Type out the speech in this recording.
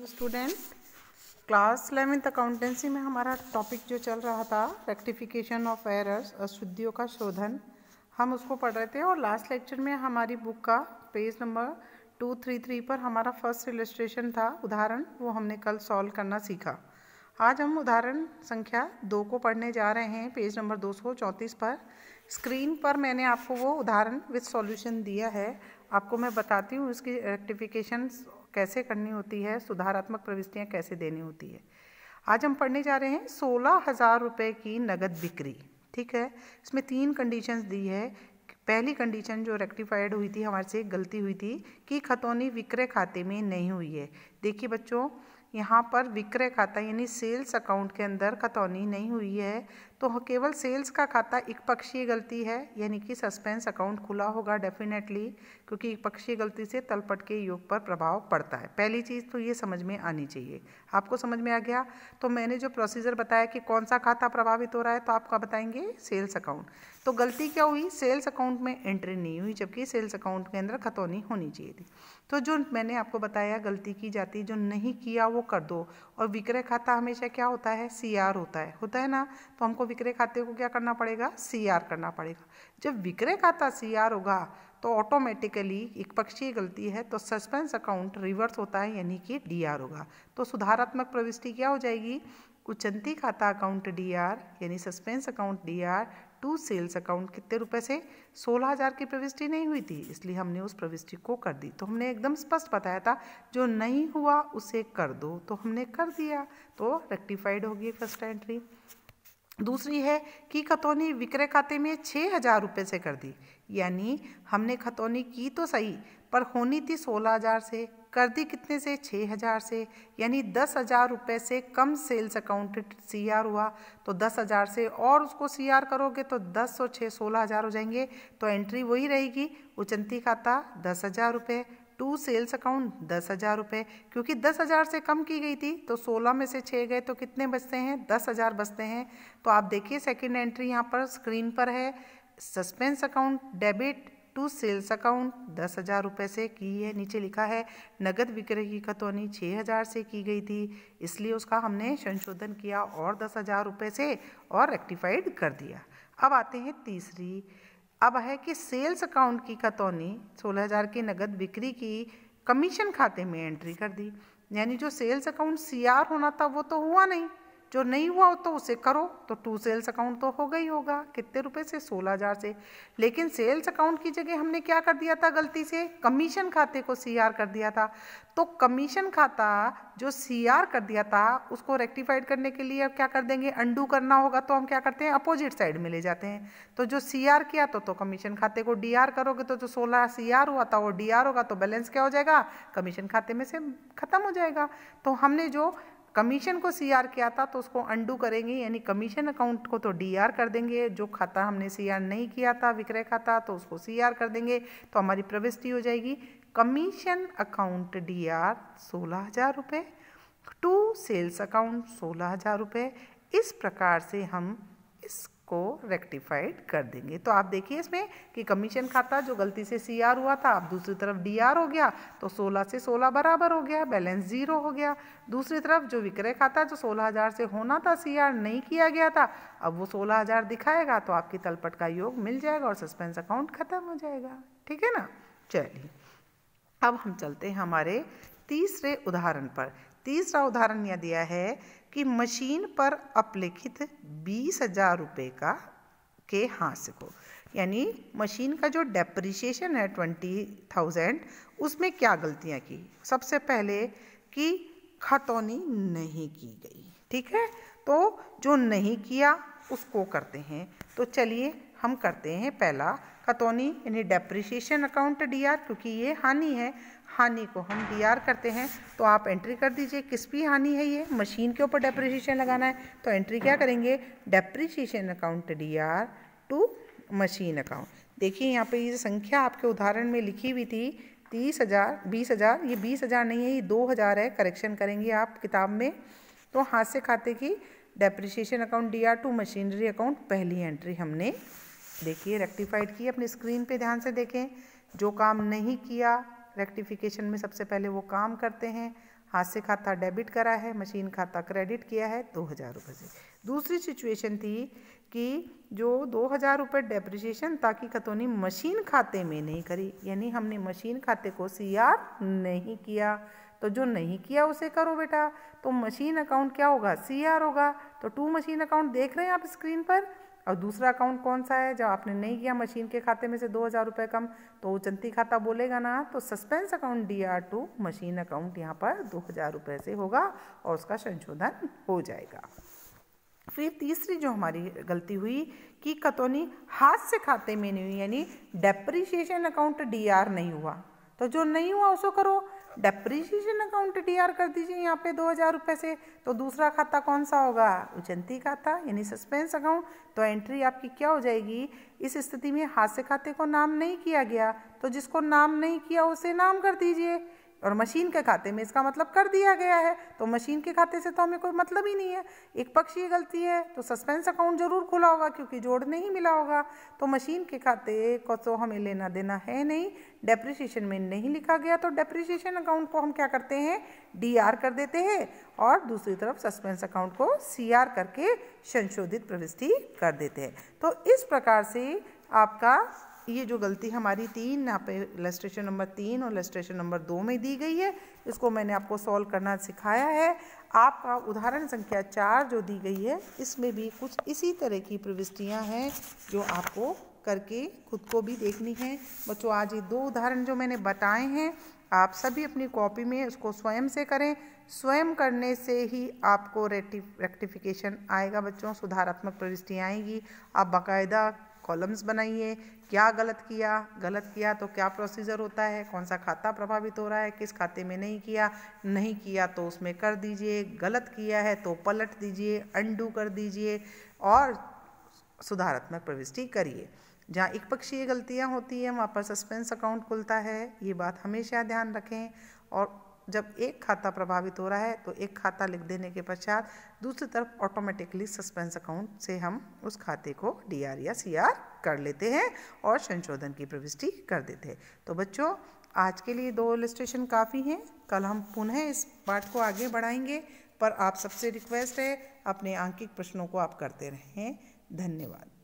Student, class 11th accountancy में हमारा topic जो चल रहा था रेक्टिफिकेशन ऑफ एरर्स, अशुद्धियों का शोधन, हम उसको पढ़ रहे थे। और लास्ट लेक्चर में हमारी बुक का पेज नंबर 233 पर हमारा फर्स्ट इलस्ट्रेशन था उदाहरण, वो हमने कल सॉल्व करना सीखा। आज हम उदाहरण संख्या 2 को पढ़ने जा रहे हैं पेज नंबर 234 पर। स्क्रीन पर मैंने आपको वो उदाहरण विद सॉल्यूशन दिया है। आपको मैं बताती हूँ इसकी रेक्टिफिकेशन कैसे करनी होती है, सुधारात्मक प्रविष्टियाँ कैसे देनी होती है। आज हम पढ़ने जा रहे हैं 16,000 रुपये की नगद बिक्री। ठीक है, इसमें 3 कंडीशंस दी है। पहली कंडीशन जो रेक्टिफाइड हुई थी, हमारे से एक गलती हुई थी कि खतौनी विक्रय खाते में नहीं हुई है। देखिए बच्चों, यहाँ पर विक्रय खाता यानी सेल्स अकाउंट के अंदर खतौनी नहीं हुई है, तो केवल सेल्स का खाता एक पक्षीय गलती है, यानी कि सस्पेंस अकाउंट खुला होगा डेफिनेटली, क्योंकि एक पक्षीय गलती से तलपट के योग पर प्रभाव पड़ता है। पहली चीज़ तो ये समझ में आनी चाहिए। आपको समझ में आ गया? तो मैंने जो प्रोसीजर बताया कि कौन सा खाता प्रभावित हो रहा है, तो आपका बताएंगे सेल्स अकाउंट। तो गलती क्या हुई? सेल्स अकाउंट में एंट्री नहीं हुई, जबकि सेल्स अकाउंट के अंदर खतौनी होनी चाहिए थी। तो जो मैंने आपको बताया गलती की जाती, जो नहीं किया वो कर दो। और विक्रय खाता हमेशा क्या होता है? CR होता है ना। तो हमको विक्रय खाते को क्या करना पड़ेगा? CR करना पड़ेगा। जब विक्रय खाता CR होगा तो ऑटोमेटिकली एक पक्षीय गलती है, तो सस्पेंस अकाउंट रिवर्स होता है, यानी कि DR होगा। तो सुधारात्मक प्रविष्टि क्या हो जाएगी? उचंती खाता अकाउंट DR यानी suspense account DR to sales account कितने रुपए से? 16,000 की प्रविष्टि नहीं हुई थी, इसलिए हमने उस प्रविष्टि को कर दी। तो हमने एकदम स्पष्ट बताया था जो नहीं हुआ उसे कर दो, तो हमने कर दिया, तो रेक्टिफाइड होगी फर्स्ट एंट्री। दूसरी है कि खतौनी विक्रय खाते में 6,000 रुपये से कर दी, यानी हमने खतौनी की तो सही, पर होनी थी 16,000 से, कर दी कितने से? 6,000 से, यानी 10,000 रुपये से कम सेल्स अकाउंट CR हुआ। तो 10,000 से और उसको CR करोगे तो 10 और 6 16,000 हो जाएंगे। तो एंट्री वही रहेगी, उचंती खाता 10,000 रुपये टू सेल्स अकाउंट 10,000 रुपये। क्योंकि 10,000 से कम की गई थी, तो 16 में से 6 गए तो कितने बचते हैं? 10,000 बचते हैं। तो आप देखिए सेकंड एंट्री यहाँ पर स्क्रीन पर है, suspense account debit to sales account 10,000 रुपये से की है। नीचे लिखा है नगद विक्रय की खतौनी 6,000 से की गई थी, इसलिए उसका हमने संशोधन किया और 10,000 रुपये से और रेक्टिफाइड कर दिया। अब आते हैं तीसरी। अब है कि सेल्स अकाउंट की खतौनी 16,000 की नगद बिक्री की कमीशन खाते में एंट्री कर दी, यानी जो सेल्स अकाउंट CR होना था वो तो हुआ नहीं, जो नहीं हुआ तो उसे करो, तो टू सेल्स अकाउंट तो होगा ही होगा। कितने रुपए से? 16,000 से। लेकिन सेल्स अकाउंट की जगह हमने क्या कर दिया था गलती से? कमीशन खाते को CR कर दिया था। तो कमीशन खाता जो CR कर दिया था उसको रेक्टिफाइड करने के लिए अब क्या कर देंगे? अंडू करना होगा। तो हम क्या करते हैं? अपोजिट साइड में ले जाते हैं। तो जो CR किया तो कमीशन खाते को DR करोगे, तो जो 16 CR हुआ था वो DR होगा, तो बैलेंस क्या हो जाएगा? कमीशन खाते में से खत्म हो जाएगा। तो हमने जो कमीशन को CR किया था तो उसको अंडू करेंगे, यानी कमीशन अकाउंट को तो DR कर देंगे। जो खाता हमने CR नहीं किया था विक्रय खाता, तो उसको CR कर देंगे। तो हमारी प्रविष्टि हो जाएगी कमीशन अकाउंट DR 16,000 रुपये टू सेल्स अकाउंट 16,000 रुपये। इस प्रकार से हम इसको रेक्टिफाइड कर देंगे। तो आप देखिए इसमें कि कमीशन खाता जो गलती से CR हुआ था, अब दूसरी तरफ DR हो गया, तो 16 से 16 बराबर हो गया, बैलेंस 0 हो गया। दूसरी तरफ जो विक्रय खाता जो 16,000 से होना था CR नहीं किया गया था, अब वो 16,000 दिखाएगा, तो आपकी तलपट का योग मिल जाएगा और सस्पेंस अकाउंट खत्म हो जाएगा। ठीक है ना। चलिए अब हम चलते हैं हमारे तीसरे उदाहरण पर। तीसरा उदाहरण यह दिया है कि मशीन पर अपलिखित 20,000 रुपये के हास्य को, यानी मशीन का जो डेप्रिसिएशन है 20,000, उसमें क्या गलतियां की? सबसे पहले कि खतौनी नहीं की गई। ठीक है, तो जो नहीं किया उसको करते हैं। तो चलिए हम करते हैं पहला खतौनी यानी डेप्रिसिएशन अकाउंट DR, क्योंकि ये हानि है, हानि को हम DR करते हैं। तो आप एंट्री कर दीजिए, किस भी हानि है ये? मशीन के ऊपर डेप्रिसिएशन लगाना है, तो एंट्री क्या करेंगे? Depreciation account DR to machine account. देखिए यहाँ पे ये संख्या आपके उदाहरण में लिखी हुई थी 30,000 20,000, ये 20,000 नहीं है, ये 2,000 है। करेक्शन करेंगे आप किताब में। तो हास्य खाते की depreciation account DR to machinery account पहली एंट्री हमने देखिए रेक्टिफाइड की। अपनी स्क्रीन पे ध्यान से देखें, जो काम नहीं किया रेक्टिफिकेशन में सबसे पहले वो काम करते हैं। हाथ से खाता डेबिट करा है, मशीन खाता क्रेडिट किया है 2000 रुपये से। दूसरी सिचुएशन थी कि जो 2000 रुपये डेप्रिसिएशन ताकि खतौनी मशीन खाते में नहीं करी, यानी हमने मशीन खाते को CR नहीं किया। तो जो नहीं किया उसे करो बेटा। तो मशीन अकाउंट क्या होगा, CR होगा। तो 2 मशीन अकाउंट देख रहे हैं आप स्क्रीन पर। और दूसरा अकाउंट कौन सा है, जब आपने नहीं किया मशीन के खाते में से 2000 रुपये कम, तो उचंती खाता बोलेगा ना, तो suspense account DR2 machine account यहाँ पर 2000 रुपये से होगा और उसका संशोधन हो जाएगा। फिर तीसरी जो हमारी गलती हुई कि खतौनी हाथ से खाते में नहीं हुई, यानी डेप्रिसिएशन अकाउंट DR नहीं हुआ। तो जो नहीं हुआ उसको करो, डेप्रिसिएशन अकाउंट DR कर दीजिए यहाँ पे 2000 रुपये से। तो दूसरा खाता कौन सा होगा, उचंती खाता यानी सस्पेंस अकाउंट। तो एंट्री आपकी क्या हो जाएगी, इस स्थिति में हाथ से खाते को नाम नहीं किया गया, तो जिसको नाम नहीं किया उसे नाम कर दीजिए। और मशीन के खाते में इसका मतलब कर दिया गया है, तो मशीन के खाते से तो हमें कोई मतलब ही नहीं है। एक पक्षीय गलती है, तो सस्पेंस अकाउंट जरूर खुला होगा क्योंकि जोड़ नहीं मिला होगा। तो मशीन के खाते को तो हमें लेना देना है नहीं, डेप्रिसिएशन में नहीं लिखा गया, तो डेप्रिसिएशन अकाउंट को हम क्या करते हैं, DR कर देते हैं और दूसरी तरफ सस्पेंस अकाउंट को CR करके संशोधित प्रविष्टि कर देते हैं। तो इस प्रकार से आपका ये जो गलती हमारी 3 यहाँ पे इलस्ट्रेशन नंबर 3 और इलस्ट्रेशन नंबर 2 में दी गई है, इसको मैंने आपको सॉल्व करना सिखाया है। आपका उदाहरण संख्या 4 जो दी गई है, इसमें भी कुछ इसी तरह की प्रविष्टियाँ हैं जो आपको करके खुद को भी देखनी है। बच्चों आज ये 2 उदाहरण जो मैंने बताए हैं, आप सभी अपनी कॉपी में उसको स्वयं से करें। स्वयं करने से ही आपको रेक्टिफिकेशन आएगा बच्चों, सुधारात्मक प्रविष्टियाँ आएंगी। आप बाकायदा कॉलम्स बनाइए, क्या गलत किया तो क्या प्रोसीजर होता है, कौन सा खाता प्रभावित हो रहा है, किस खाते में नहीं किया तो उसमें कर दीजिए, गलत किया है तो पलट दीजिए, अंडू कर दीजिए और सुधारात्मक प्रविष्टि करिए। जहाँ एक पक्षीय गलतियाँ होती हैं वहाँ पर सस्पेंस अकाउंट खुलता है, ये बात हमेशा ध्यान रखें। और जब एक खाता प्रभावित हो रहा है तो एक खाता लिख देने के पश्चात दूसरी तरफ ऑटोमेटिकली सस्पेंस अकाउंट से हम उस खाते को DR या CR कर लेते हैं और संशोधन की प्रविष्टि कर देते हैं। तो बच्चों आज के लिए 2 इलस्ट्रेशन काफ़ी हैं, कल हम पुनः इस पाठ को आगे बढ़ाएंगे, पर आप सबसे रिक्वेस्ट है अपने आंकिक प्रश्नों को आप करते रहें। धन्यवाद।